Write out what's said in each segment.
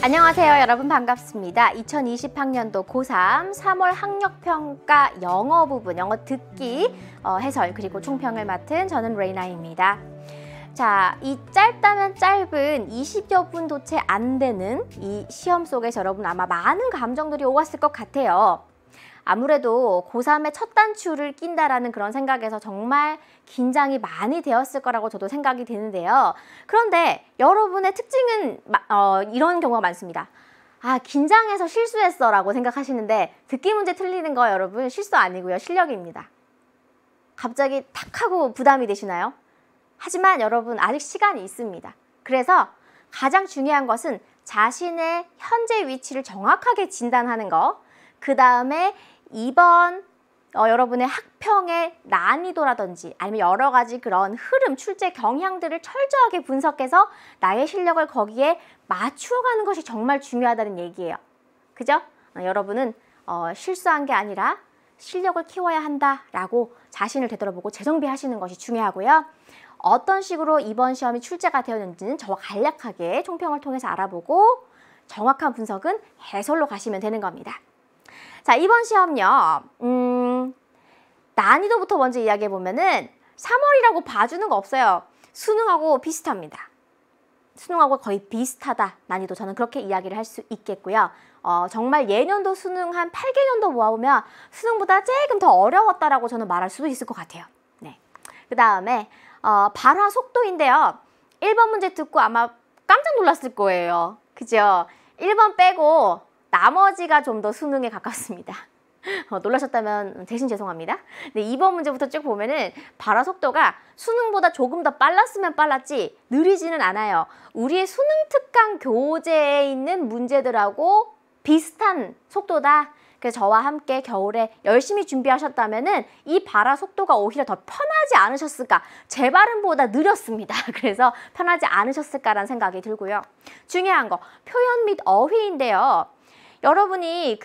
안녕하세요 여러분, 반갑습니다. 2020학년도 고3 3월 학력평가 영어 부분, 영어 듣기, 해설 그리고 총평을 맡은 저는 레이나입니다. 자, 이 짧다면 짧은 20여 분도 채 안 되는 이 시험 속에서 여러분 아마 많은 감정들이 오갔을 것 같아요. 아무래도 고3의 첫 단추를 낀다라는 그런 생각에서 정말 긴장이 많이 되었을 거라고 저도 생각이 되는데요. 그런데 여러분의 특징은 이런 경우가 많습니다. 아, 긴장해서 실수했어 라고 생각하시는데 듣기 문제 틀리는 거 여러분 실수 아니고요, 실력입니다. 갑자기 탁 하고 부담이 되시나요? 하지만 여러분 아직 시간이 있습니다. 그래서 가장 중요한 것은 자신의 현재 위치를 정확하게 진단하는 거, 그 다음에 이번 여러분의 학평의 난이도라든지 아니면 여러 가지 그런 흐름, 출제 경향들을 철저하게 분석해서 나의 실력을 거기에 맞추어가는 것이 정말 중요하다는 얘기예요. 그죠? 여러분은 실수한 게 아니라 실력을 키워야 한다라고 자신을 되돌아보고 재정비하시는 것이 중요하고요. 어떤 식으로 이번 시험이 출제가 되었는지는 저와 간략하게 총평을 통해서 알아보고 정확한 분석은 해설로 가시면 되는 겁니다. 자, 이번 시험요. 난이도부터 먼저 이야기해 보면은 3월이라고 봐주는 거 없어요. 수능하고 비슷합니다. 수능하고 거의 비슷하다. 난이도 저는 그렇게 이야기를 할 수 있겠고요. 정말 예년도 수능 한 8개년도 모아보면 수능보다 조금 더 어려웠다라고 저는 말할 수도 있을 것 같아요. 네. 그 다음에 발화 속도인데요. 1번 문제 듣고 아마 깜짝 놀랐을 거예요. 그죠? 1번 빼고 나머지가 좀 더 수능에 가깝습니다. 놀라셨다면 대신 죄송합니다. 네, 2번 문제부터 쭉 보면은 발화 속도가 수능보다 조금 더 빨랐으면 빨랐지 느리지는 않아요. 우리의 수능 특강 교재에 있는 문제들하고 비슷한 속도다. 그래서 저와 함께 겨울에 열심히 준비하셨다면은 이 발화 속도가 오히려 더 편하지 않으셨을까? 제 발음보다 느렸습니다. 그래서 편하지 않으셨을까라는 생각이 들고요. 중요한 거 표현 및 어휘인데요. 여러분이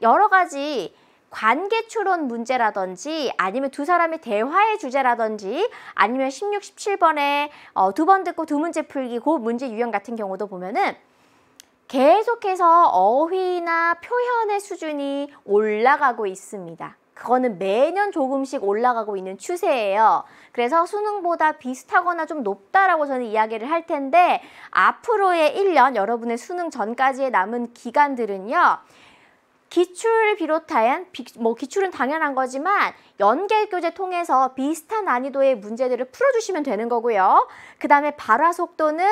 여러 가지 관계 추론 문제라든지 아니면 두 사람의 대화의 주제라든지 아니면 16, 17번에 두 번 듣고 두 문제 풀기 그 문제 유형 같은 경우도 보면은 계속해서 어휘나 표현의 수준이 올라가고 있습니다. 그거는 매년 조금씩 올라가고 있는 추세예요. 그래서 수능보다 비슷하거나 좀 높다라고 저는 이야기를 할 텐데 앞으로의 1년 여러분의 수능 전까지의 남은 기간들은요. 기출을 비롯한 기출은 당연한 거지만 연계교재 통해서 비슷한 난이도의 문제들을 풀어주시면 되는 거고요. 그 다음에 발화 속도는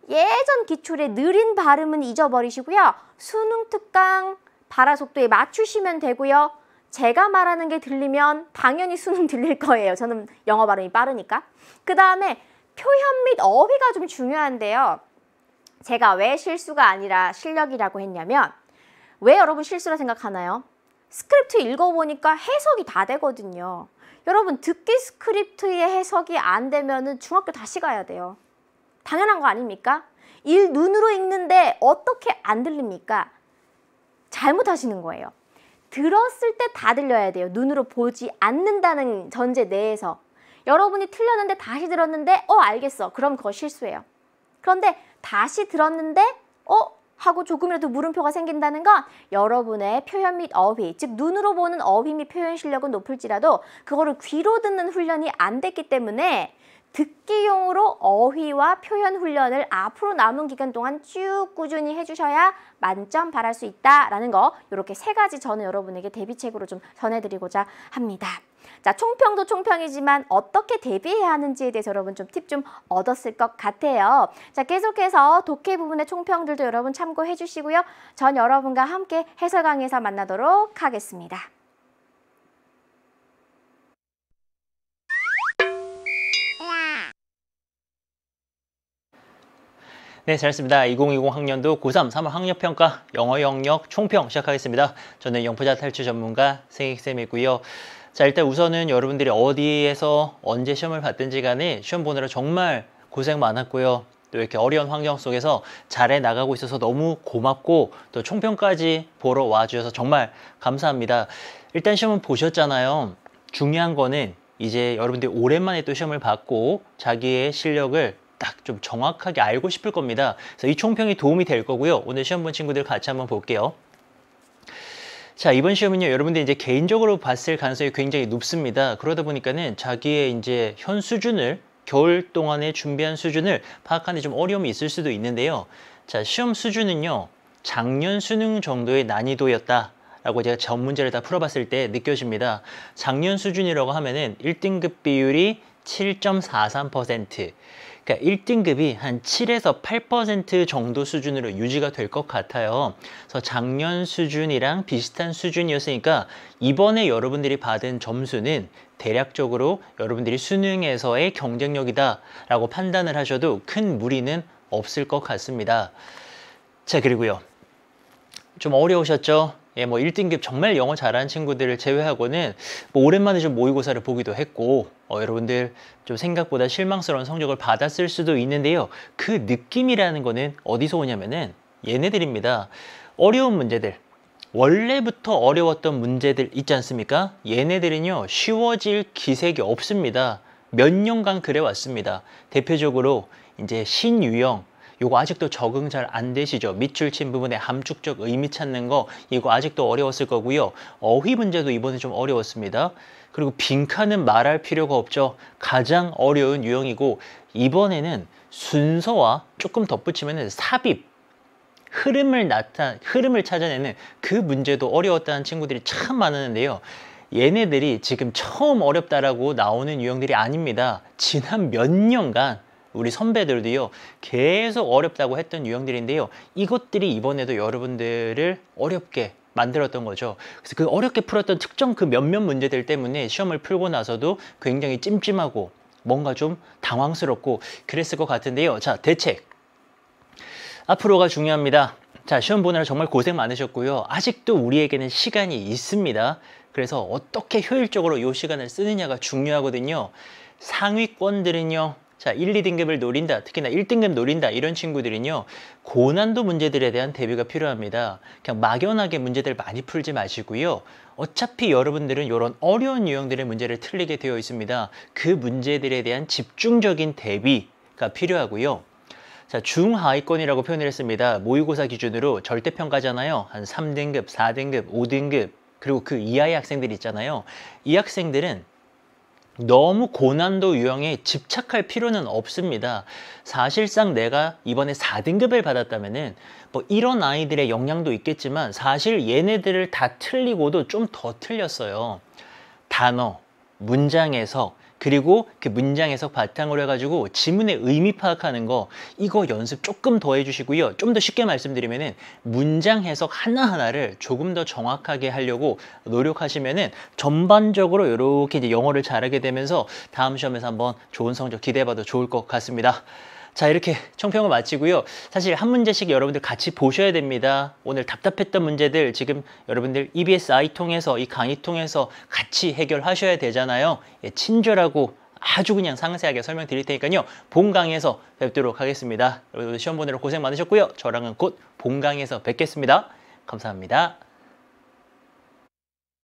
예전 기출의 느린 발음은 잊어버리시고요. 수능 특강 발화 속도에 맞추시면 되고요. 제가 말하는 게 들리면 당연히 수능 들릴 거예요. 저는 영어 발음이 빠르니까. 그 다음에 표현 및 어휘가 좀 중요한데요. 제가 왜 실수가 아니라 실력이라고 했냐면 왜 여러분 실수라 생각하나요? 스크립트 읽어보니까 해석이 다 되거든요. 여러분 듣기 스크립트의 해석이 안 되면은 중학교 다시 가야 돼요. 당연한 거 아닙니까? 눈으로 읽는데 어떻게 안 들립니까? 잘못하시는 거예요. 들었을 때 다 들려야 돼요. 눈으로 보지 않는다는 전제 내에서. 여러분이 틀렸는데 다시 들었는데 알겠어. 그럼 그거 실수예요. 그런데 다시 들었는데 하고 조금이라도 물음표가 생긴다는 건 여러분의 표현 및 어휘, 즉 눈으로 보는 어휘 및 표현 실력은 높을지라도 그거를 귀로 듣는 훈련이 안 됐기 때문에 듣기용으로 어휘와 표현 훈련을 앞으로 남은 기간 동안 쭉 꾸준히 해주셔야 만점 발할 수 있다라는 거, 이렇게 세 가지 저는 여러분에게 대비책으로 좀 전해드리고자 합니다. 자, 총평도 총평이지만 어떻게 대비해야 하는지에 대해서 여러분 좀 팁 좀 얻었을 것 같아요. 자, 계속해서 독해 부분의 총평들도 여러분 참고해 주시고요. 전 여러분과 함께 해설 강의에서 만나도록 하겠습니다. 네, 잘했습니다. 2020 학년도 고3 3월 학력평가 영어 영역 총평 시작하겠습니다. 저는 영포자 탈출 전문가 생익쌤이고요. 자, 일단 우선은 여러분들이 어디에서 언제 시험을 받든지 간에 시험 보느라 정말 고생 많았고요. 또 이렇게 어려운 환경 속에서 잘해 나가고 있어서 너무 고맙고 또 총평까지 보러 와주셔서 정말 감사합니다. 일단 시험은 보셨잖아요. 중요한 거는 이제 여러분들이 오랜만에 또 시험을 받고 자기의 실력을 딱 좀 정확하게 알고 싶을 겁니다. 그래서 이 총평이 도움이 될 거고요. 오늘 시험 본 친구들 같이 한번 볼게요. 자, 이번 시험은요, 여러분들 이제 개인적으로 봤을 가능성이 굉장히 높습니다. 그러다 보니까는 자기의 이제 현 수준을, 겨울 동안에 준비한 수준을 파악하는 데 좀 어려움이 있을 수도 있는데요. 자, 시험 수준은요, 작년 수능 정도의 난이도였다 라고 제가 전 문제를 다 풀어봤을 때 느껴집니다. 작년 수준이라고 하면은 1등급 비율이 7.43%, 그러니까 1등급이 한 7에서 8% 정도 수준으로 유지가 될 것 같아요. 그래서 작년 수준이랑 비슷한 수준이었으니까 이번에 여러분들이 받은 점수는 대략적으로 여러분들이 수능에서의 경쟁력이다 라고 판단을 하셔도 큰 무리는 없을 것 같습니다. 자, 그리고요, 좀 어려우셨죠? 예, 뭐 1등급 정말 영어 잘하는 친구들을 제외하고는 뭐 오랜만에 좀 모의고사를 보기도 했고, 여러분들 좀 생각보다 실망스러운 성적을 받았을 수도 있는데요. 그 느낌이라는 거는 어디서 오냐면은 얘네들입니다. 어려운 문제들, 원래부터 어려웠던 문제들 있지 않습니까? 얘네들은요, 쉬워질 기색이 없습니다. 몇 년간 그래왔습니다. 대표적으로 이제 신유형, 요거 아직도 적응 잘 안 되시죠? 밑줄 친 부분에 함축적 의미 찾는 거, 이거 아직도 어려웠을 거고요. 어휘 문제도 이번에 좀 어려웠습니다. 그리고 빈칸은 말할 필요가 없죠. 가장 어려운 유형이고, 이번에는 순서와 조금 덧붙이면 삽입, 흐름을 찾아내는 그 문제도 어려웠다는 친구들이 참 많았는데요. 얘네들이 지금 처음 어렵다라고 나오는 유형들이 아닙니다. 지난 몇 년간 우리 선배들도요, 계속 어렵다고 했던 유형들인데요. 이것들이 이번에도 여러분들을 어렵게 만들었던 거죠. 그래서 그 어렵게 풀었던 특정 그 몇몇 문제들 때문에 시험을 풀고 나서도 굉장히 찜찜하고 뭔가 좀 당황스럽고 그랬을 것 같은데요. 자, 대책. 앞으로가 중요합니다. 자, 시험 보느라 정말 고생 많으셨고요. 아직도 우리에게는 시간이 있습니다. 그래서 어떻게 효율적으로 이 시간을 쓰느냐가 중요하거든요. 상위권들은요, 자, 1, 2등급을 노린다, 특히나 1등급 노린다, 이런 친구들은요, 고난도 문제들에 대한 대비가 필요합니다. 그냥 막연하게 문제들 많이 풀지 마시고요. 어차피 여러분들은 이런 어려운 유형들의 문제를 틀리게 되어 있습니다. 그 문제들에 대한 집중적인 대비가 필요하고요. 자, 중하위권이라고 표현을 했습니다. 모의고사 기준으로 절대평가잖아요. 한 3등급, 4등급, 5등급, 그리고 그 이하의 학생들 있잖아요. 이 학생들은 너무 고난도 유형에 집착할 필요는 없습니다. 사실상 내가 이번에 4등급을 받았다면은 뭐 이런 아이들의 영향도 있겠지만 사실 얘네들을 다 틀리고도 좀 더 틀렸어요. 단어, 문장 해석, 그리고 그 문장 해석 바탕으로 해가지고 지문의 의미 파악하는 거, 이거 연습 조금 더 해주시고요. 좀 더 쉽게 말씀드리면은 문장 해석 하나하나를 조금 더 정확하게 하려고 노력하시면은 전반적으로 이렇게 이제 영어를 잘하게 되면서 다음 시험에서 한번 좋은 성적 기대해봐도 좋을 것 같습니다. 자, 이렇게 총평을 마치고요. 사실 한 문제씩 여러분들 같이 보셔야 됩니다. 오늘 답답했던 문제들 지금 여러분들 EBS-I 통해서, 이 강의 통해서 같이 해결하셔야 되잖아요. 예, 친절하고 아주 그냥 상세하게 설명드릴 테니까요. 본 강의에서 뵙도록 하겠습니다. 여러분들 시험 보느라 고생 많으셨고요. 저랑은 곧 본 강의에서 뵙겠습니다. 감사합니다.